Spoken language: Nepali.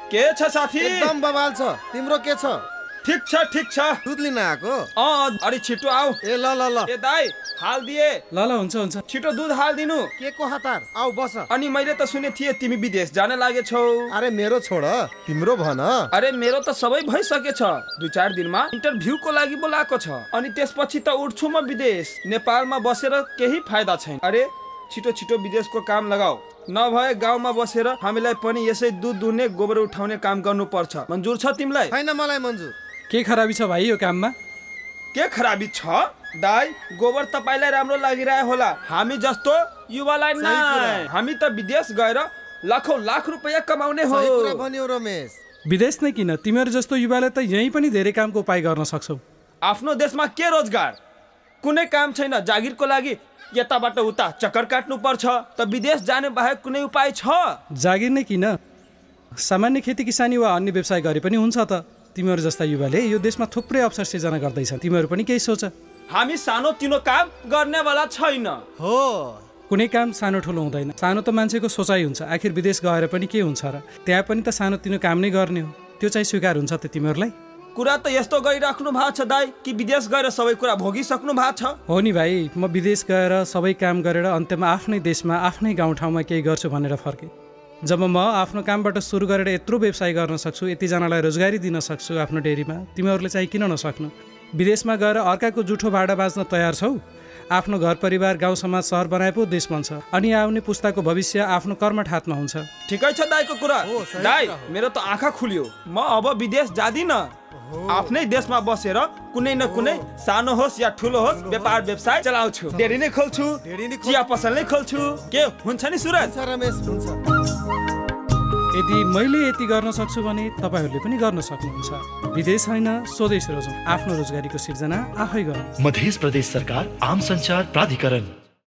के छ साथी? एकदम बवाल छ। तिम्रो के छ? ठीक छ। दुध लिन आएको? अरे छिटो आऊ। ए ल ल ल। ए दाइ हाल दिए। ल हुन्छ। छिटो दुध हाल दिनु। के को हतार? आऊ बस। अनि मैले त सुने थिए तिमी विदेश जान लागेछौ। अरे मेरो छोड, तिम्रो भन। अरे मेरो त सबै भइसकेछ। 2-4 दिनमा इन्टरभ्यूको लागि बोलाएको छ। अनि त्यसपछि त उड्छु म विदेश। नेपालमा बसेर केही फाइदा छैन। अरे छिटो विदेशको काम लगाऊ। नभए गाउँमा बसेर हामीलाई पनि यसै दुध दुहुने गोबर उठाउने काम गर्नुपर्छ। मन्जुर छ तिमीलाई? हैन मलाई मन्जुर। के खराबी छ भाइ यो काममा? के खराबी छ? दाइ गोबर तपाईलाई राम्रो लागिरहेको होला। हामी जस्तो युवालाई नै। हामी त विदेश गएर लाखौं लाख रुपैयाँ कमाउने हो। सही कुरा भन्यो रमेश। विदेश नै किन, तिमीहरू जस्तो युवाले त यही पनि धेरै कामको उपाय गर्न सक्छौ। आफ्नो देशमा के रोजगार? कुनै काम छैन। जागिरको लागि यताबाट उता चक्कर काट्नु पर्छ। त विदेश जाने बाहेक कुनै उपाय छ? जागिर नै किन, सामान्य खेती किसानी वा अन्य व्यवसाय गरे पनि हुन्छ त। तिमीहरू जस्ता युवाले यो देशमा थुप्रै अवसर सिर्जना गर्दैछ। तिमीहरू पनि केही सोच। हामी सानो तिनो काम गर्नेवाला छैन। हो, कुनै काम सानो ठुलो हुँदैन। सानो त मान्छेको सोचाइ हुन्छ। आखिर विदेश गएर पनि के हुन्छ र? त्यहाँ पनि त सानो तिनो काम नै गर्ने हो। त्यो चाहिँ स्वीकार हुन्छ त तिमीहरूलाई? कुरा त यस्तो गरिराख्नु भएको छ दाइ कि विदेश गएर सबै कुरा भोगिसक्नु भएको छ। हो नि भाइ, म विदेश गएर सबै काम गरेर अन्त्यमा आफ्नै देशमा आफ्नै गाउँठाउँमा केही गर्छु भनेर फर्केँ। जब म आफ्नो कामबाट सुरु गरेर यत्रो व्यवसाय गर्न सक्छु, यतिजनालाई रोजगारी दिन सक्छु आफ्नो डेरीमा, तिमीहरूले चाहिँ किन नसक्नु? विदेशमा गएर अर्काको जुठो भाडा बाँच्न तयार छौ? आफ्नो घर परिवार गाउँ समाज सहर बनाए पो देश बन्छ। अनि आउने पुस्ताको भविष्य आफ्नो कर्मठ हातमा हुन्छ। ठिकै छ दाइको कुरा। दाइ मेरो त आँखा खुल्यो। म अब विदेश जादिन। आफ्नै देशमा बसेर कुनै न कुनै सानो होस् या ठुलो होस् व्यापार व्यवसाय चलाउँछु। डेरी नै खोल्छु, चिया पसल नै खोल्छु। के हुन्छ नि सुरज? रमेश हुन्छ। यदि मैले यति गर्न सक्छु भने तपाईहरूले पनि गर्न सक्नुहुन्छ। विदेश होइन, स्वदेश रोजौँ। आफ्नो रोजगारीको सिर्जना आफै गरौँ। मध्य प्रदेश सरकार आम संचार प्राधिकरण।